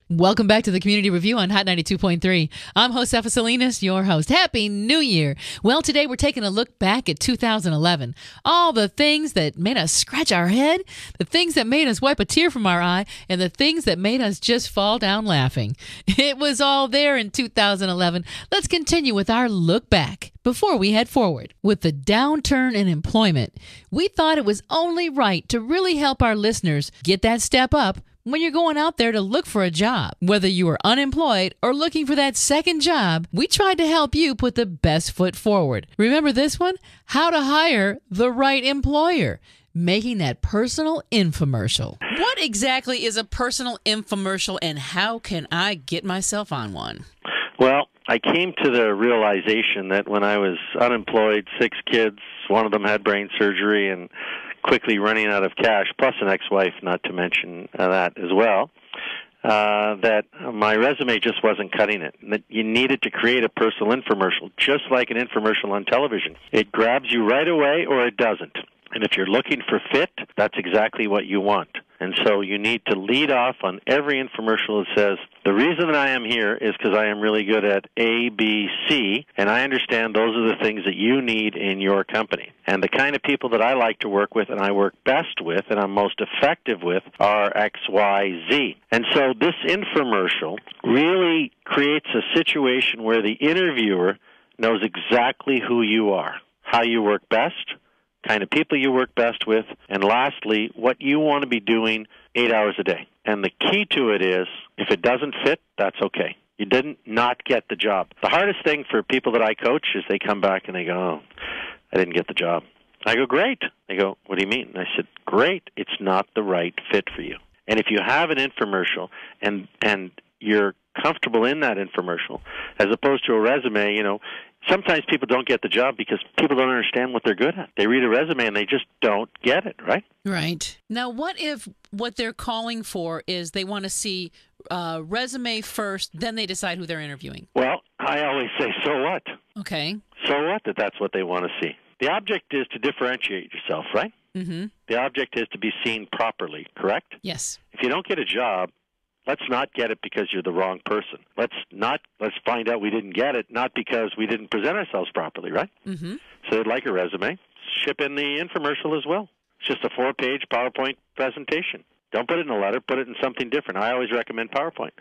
Welcome back to the Community Review on Hot 92.3. I'm Josefa Salinas, your host. Happy New Year. Well, today we're taking a look back at 2011. All the things that made us scratch our head, the things that made us wipe a tear from our eye, and the things that made us just fall down laughing. It was all there in 2011. Let's continue with our look back before we head forward. With the downturn in employment, we thought it was only right to really help our listeners get that step up when you're going out there to look for a job. Whether you are unemployed or looking for that second job, we tried to help you put the best foot forward. Remember this one? How to hire the right employer. Making that personal infomercial. What exactly is a personal infomercial, and how can I get myself on one? Well, I came to the realization that when I was unemployed, 6 kids, one of them had brain surgery, and quickly running out of cash, plus an ex-wife, not to mention that as well, that my resume just wasn't cutting it. That you needed to create a personal infomercial, just like an infomercial on television. It grabs you right away or it doesn't. And if you're looking for fit, that's exactly what you want. And so you need to lead off on every infomercial that says, the reason that I am here is because I am really good at A, B, C, and I understand those are the things that you need in your company. And the kind of people that I like to work with and I work best with and I'm most effective with are X, Y, Z. And so this infomercial really creates a situation where the interviewer knows exactly who you are, how you work best, kind of people you work best with, and lastly, what you want to be doing 8 hours a day. And the key to it is, if it doesn't fit, that's okay. You didn't not get the job. The hardest thing for people that I coach is they come back and they go, oh, I didn't get the job. I go, great. They go, what do you mean? And I said, great, it's not the right fit for you. And if you have an infomercial and you're comfortable in that infomercial, as opposed to a resume, sometimes people don't get the job because people don't understand what they're good at. They read a resume and they just don't get it, right? Right. Now, what if what they're calling for is they want to see resume first, then they decide who they're interviewing? Well, I always say, so what? Okay. So what that that's what they want to see? The object is to differentiate yourself, right? Mm-hmm. The object is to be seen properly, correct? Yes. If you don't get a job, let's not get it because you're the wrong person. Let's find out we didn't get it, not because we didn't present ourselves properly, right? Mm-hmm. So they'd like a resume. Ship in the infomercial as well. It's just a 4-page PowerPoint presentation. Don't put it in a letter. Put it in something different. I always recommend PowerPoint.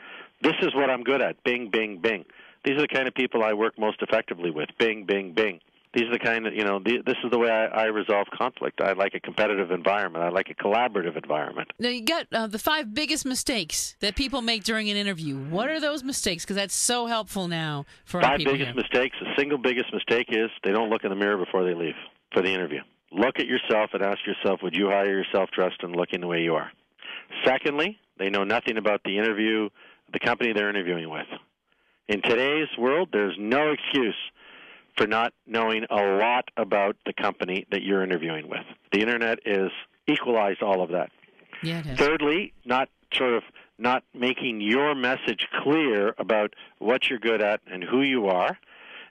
This is what I'm good at. Bing, bing, bing. These are the kind of people I work most effectively with. Bing, bing, bing. These are the kind of, this is the way I resolve conflict. I like a competitive environment. I like a collaborative environment. Now, you got the 5 biggest mistakes that people make during an interview. What are those mistakes? Because that's so helpful now for our people. 5 biggest mistakes. The single biggest mistake is they don't look in the mirror before they leave for the interview. Look at yourself and ask yourself, would you hire yourself dressed and looking the way you are? Secondly, they know nothing about the company they're interviewing with. In today's world, there's no excuse for not knowing a lot about the company that you're interviewing with. The Internet has equalized all of that. Yeah, it has. Thirdly, not making your message clear about what you're good at and who you are,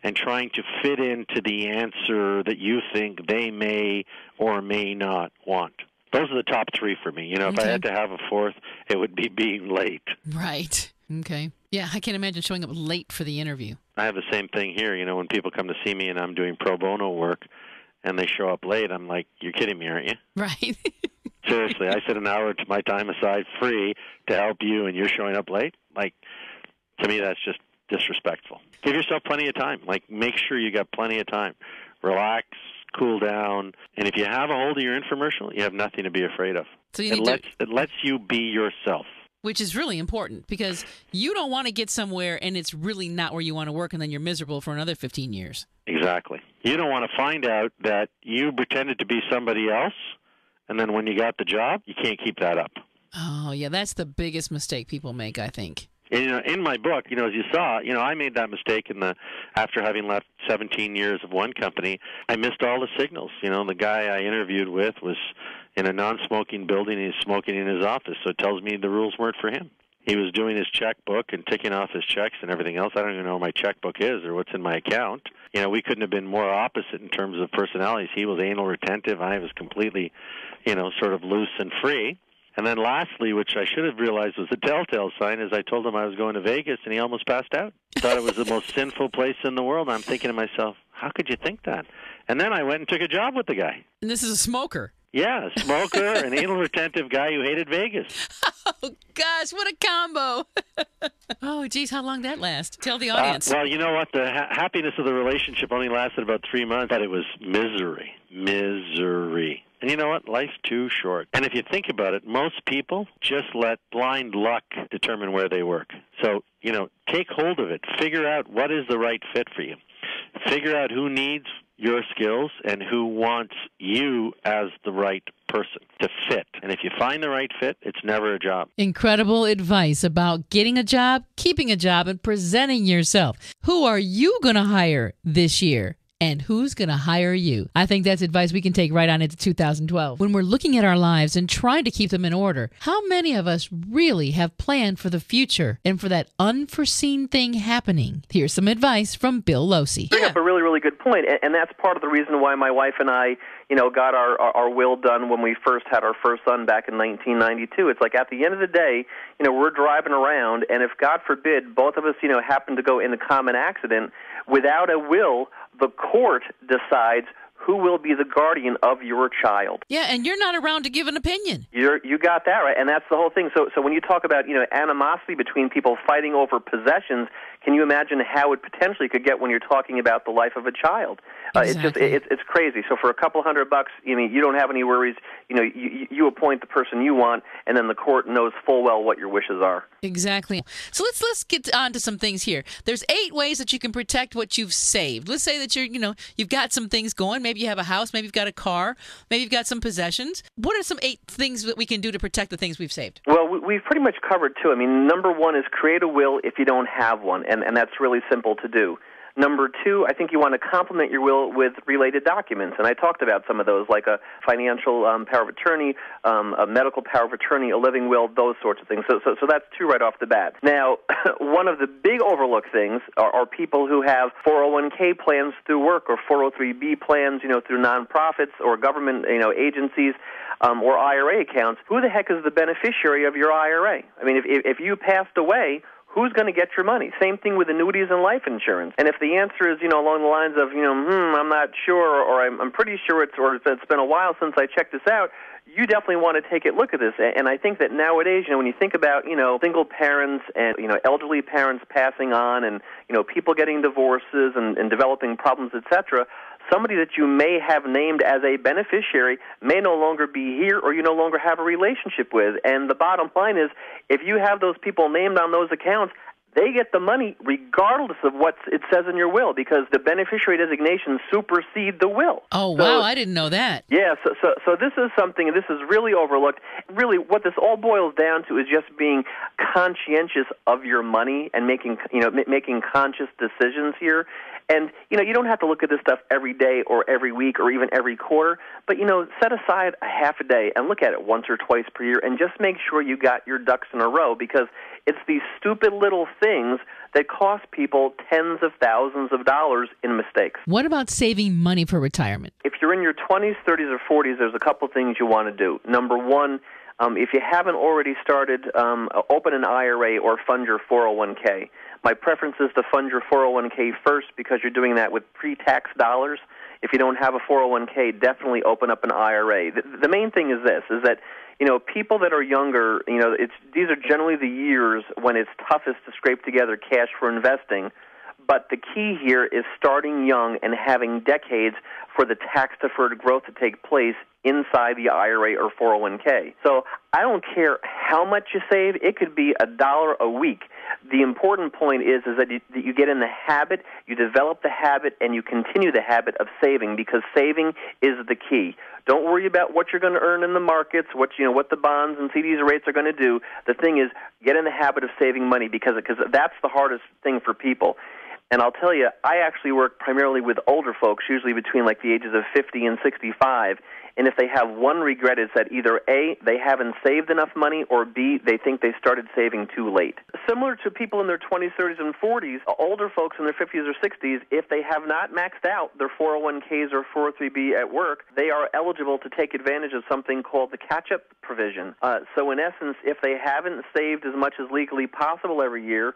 and trying to fit into the answer that you think they may or may not want. Those are the top 3 for me. If I had to have a 4th, it would be being late. Right. Okay. Yeah, I can't imagine showing up late for the interview. I have the same thing here. When people come to see me and I'm doing pro bono work and they show up late, I'm like, you're kidding me, aren't you? Right. Seriously, I set an hour to my time aside free to help you and you're showing up late? To me, that's just disrespectful. Give yourself plenty of time. Make sure you got plenty of time. Relax, cool down, and if you have a hold of your infomercial, you have nothing to be afraid of. So it lets you be yourself. Which is really important because you don't want to get somewhere and it's really not where you want to work and then you're miserable for another 15 years. Exactly. You don't want to find out that you pretended to be somebody else and then when you got the job, you can't keep that up. Oh, yeah, that's the biggest mistake people make, I think. In my book, as you saw, I made that mistake after having left 17 years of one company. I missed all the signals. The guy I interviewed with was in a non-smoking building. He's smoking in his office, so it tells me the rules weren't for him. He was doing his checkbook and ticking off his checks and everything else. I don't even know where my checkbook is or what's in my account. We couldn't have been more opposite in terms of personalities. He was anal retentive. I was completely, sort of loose and free. And then lastly, which I should have realized was a telltale sign, is I told him I was going to Vegas, and he almost passed out. Thought it was the most sinful place in the world. I'm thinking to myself, how could you think that? And then I went and took a job with the guy. And this is a smoker. Yeah, a smoker, an anal retentive guy who hated Vegas. Oh, gosh, what a combo. Oh, geez, how long did that last? Tell the audience. Well, you know what? The happiness of the relationship only lasted about 3 months, but it was misery. Misery. And you know what? Life's too short. And if you think about it, most people just let blind luck determine where they work. So, take hold of it. Figure out what is the right fit for you. Figure out who needs your skills and who wants you as the right person to fit. And if you find the right fit, it's never a job. Incredible advice about getting a job, keeping a job, and presenting yourself. Who are you going to hire this year? And who's going to hire you? I think that's advice we can take right on into 2012. When we're looking at our lives and trying to keep them in order, how many of us really have planned for the future and for that unforeseen thing happening? Here's some advice from Bill Losey. You bring up a really, really good point, and that's part of the reason why my wife and I, got our will done when we first had our first son back in 1992. It's like at the end of the day, we're driving around, and if, God forbid, both of us, happen to go in a common accident, without a will, the court decides who will be the guardian of your child. Yeah, and you're not around to give an opinion. You got that right, and that's the whole thing. So when you talk about animosity between people fighting over possessions, can you imagine how it potentially could get when you're talking about the life of a child? Exactly. It's crazy. So for a couple $100, you don't have any worries. You appoint the person you want, and then the court knows full well what your wishes are. Exactly. So let's get on to some things here. There's 8 ways that you can protect what you've saved. Let's say that you've got some things going. Maybe you have a house. Maybe you've got a car. Maybe you've got some possessions. What are some 8 things that we can do to protect the things we've saved? Well, we've pretty much covered 2. Number 1 is create a will if you don't have one, and that's really simple to do. Number 2, I think you want to complement your will with related documents, and I talked about some of those, like a financial power of attorney, a medical power of attorney, a living will, those sorts of things. So that's 2 right off the bat. Now, one of the big overlooked things are people who have 401k plans through work or 403b plans, through nonprofits or government, agencies. Or IRA accounts. Who the heck is the beneficiary of your IRA? I mean, if you passed away, who's going to get your money? Same thing with annuities and life insurance. And if the answer is, along the lines of, I'm not sure, or I'm pretty sure it's been a while since I checked this out, you definitely want to take a look at this. And I think that nowadays, when you think about, single parents and, elderly parents passing on and, people getting divorces and developing problems, etc., somebody that you may have named as a beneficiary may no longer be here or you no longer have a relationship with. And the bottom line is, if you have those people named on those accounts, they get the money regardless of what it says in your will, because the beneficiary designation supersedes the will. Oh, wow, I didn't know that. Yeah, so this is something, and this is really overlooked. Really, what this all boils down to is just being conscientious of your money and making conscious decisions here. And, you don't have to look at this stuff every day or every week or even every quarter, but, set aside a half a day and look at it once or twice per year and just make sure you got your ducks in a row, because it's these stupid little things that cost people tens of thousands of dollars in mistakes. What about saving money for retirement? If you're in your 20s, 30s, or 40s, there's a couple things you want to do. Number 1, if you haven't already started, open an IRA or fund your 401k. My preference is to fund your 401k first because you're doing that with pre-tax dollars. If you don't have a 401k, definitely open up an IRA. The main thing is this, is that people that are younger, these are generally the years when it's toughest to scrape together cash for investing. But the key here is starting young and having decades for the tax-deferred growth to take place inside the IRA or 401k. So I don't care how much you save. It could be $1 a week. The important point is that you get in the habit, you develop the habit, and you continue the habit of saving, because saving is the key. Don't worry about what you're going to earn in the markets, what the bonds and CDs rates are going to do. The thing is, get in the habit of saving money, because that's the hardest thing for people. And I'll tell you, I actually work primarily with older folks, usually between the ages of 50 and 65. And if they have one regret, it's that either A, they haven't saved enough money, or B, they think they started saving too late. Similar to people in their 20s, 30s, and 40s, older folks in their 50s or 60s, if they have not maxed out their 401ks or 403b at work, they are eligible to take advantage of something called the catch-up provision. So in essence, if they haven't saved as much as legally possible every year,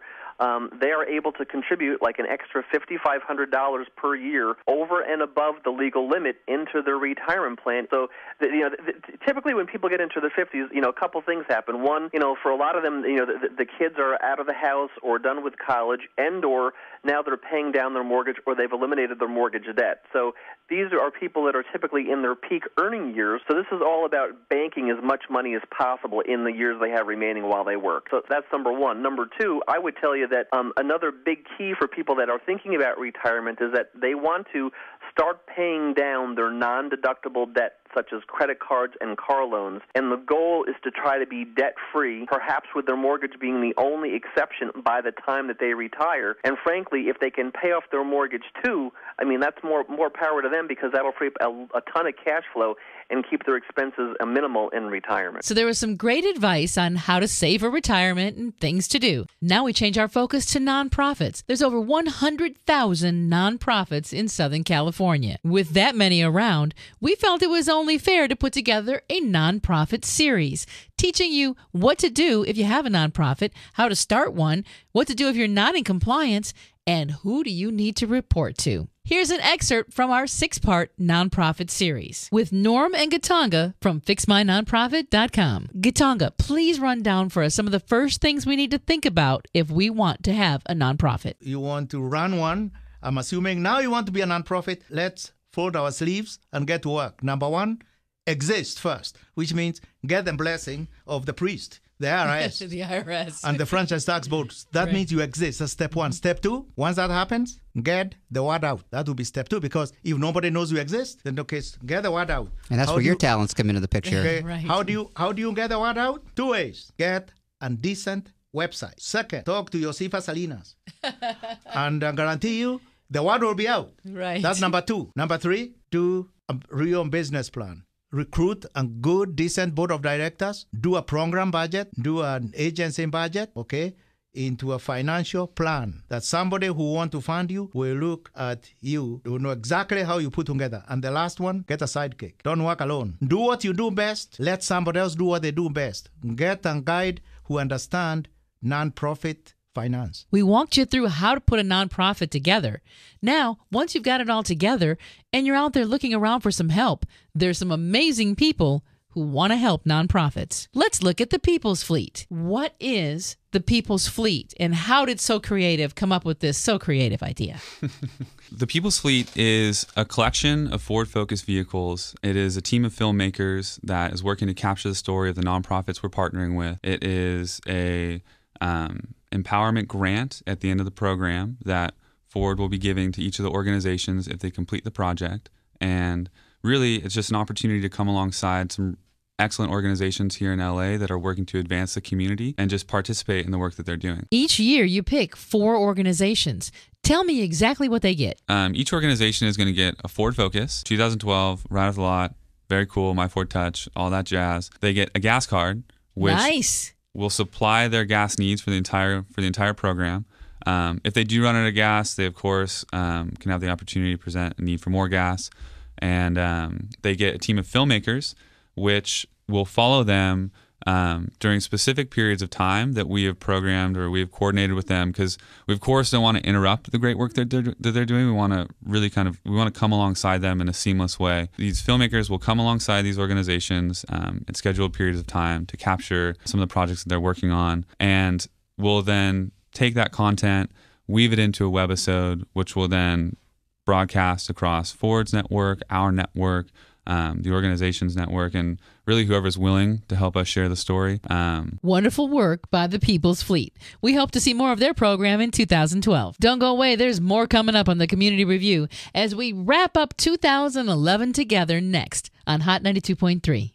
they are able to contribute like an extra $5,500 per year over and above the legal limit into their retirement plan. So, typically when people get into their 50s, a couple things happen. One, for a lot of them, the kids are out of the house or done with college, and/or now they're paying down their mortgage or they've eliminated their mortgage debt. So these are people that are typically in their peak earning years. So this is all about banking as much money as possible in the years they have remaining while they work. So that's number one. Number two, I would tell you that another big key for people that are thinking about retirement is that they want to start paying down their non-deductible debt, such as credit cards and car loans. And the goal is to try to be debt-free, perhaps with their mortgage being the only exception by the time that they retire. And frankly, if they can pay off their mortgage too, that's more power to them, because that'll free up a ton of cash flow and keep their expenses minimal in retirement. So there was some great advice on how to save for retirement and things to do. Now we change our focus to nonprofits. There's over 100,000 nonprofits in Southern California. With that many around, we felt it was only fair to put together a nonprofit series, teaching you what to do if you have a nonprofit, how to start one, what to do if you're not in compliance, and who do you need to report to. Here's an excerpt from our 6-part nonprofit series with Norm and Gatonga from FixMyNonprofit.com. Gatonga, please run down for us some of the first things we need to think about if we want to have a nonprofit. You want to run one. I'm assuming now you want to be a nonprofit. Let's fold our sleeves and get to work. Number one, exist first, which means get the blessing of the priest, the IRS. The IRS. And the franchise tax boards. That Right. means you exist. That's step one. Step two, once that happens, get the word out. That will be step two, because if nobody knows you exist, then okay, get the word out. And that's where your talents come into the picture. Okay. Right. How do you get the word out? Two ways. Get a decent website. Second, talk to Josefa Salinas. And I guarantee you, the word will be out. Right. That's number two. Number three, do a real business plan. Recruit a good, decent board of directors. Do a program budget. Do an agency budget, okay, into a financial plan that somebody who want to fund you will look at you, will know exactly how you put together. And the last one, get a sidekick. Don't work alone. Do what you do best. Let somebody else do what they do best. Get a guide who understand nonprofit finance. We walked you through how to put a nonprofit together. Now, once you've got it all together and you're out there looking around for some help, there's some amazing people who want to help nonprofits. Let's look at the People's Fleet. What is the People's Fleet, and how did So Creative come up with this so creative idea? The People's Fleet is a collection of forward-focused vehicles. It is a team of filmmakers that is working to capture the story of the nonprofits we're partnering with. It is a empowerment grant at the end of the program that Ford will be giving to each of the organizations if they complete the project. And really, it's just an opportunity to come alongside some excellent organizations here in LA that are working to advance the community and just participate in the work that they're doing. Each year you pick 4 organizations. Tell me exactly what they get. Each organization is going to get a Ford Focus, 2012, right off the lot, very cool, My Ford Touch, all that jazz. They get a gas card, which Nice. will supply their gas needs for the entire program. If they do run out of gas, they of course can have the opportunity to present a need for more gas. And they get a team of filmmakers, which will follow them during specific periods of time that we have programmed or we have coordinated with them, because we of course don't want to interrupt the great work that they're doing. We want to really come alongside them in a seamless way. These filmmakers will come alongside these organizations in scheduled periods of time to capture some of the projects that they're working on, and we'll then take that content, weave it into a webisode, which will then broadcast across Ford's network, our network, the organization's network, and really whoever's willing to help us share the story. Wonderful work by the People's Fleet. We hope to see more of their program in 2012. Don't go away. There's more coming up on the Community Review as we wrap up 2011 together next on Hot 92.3.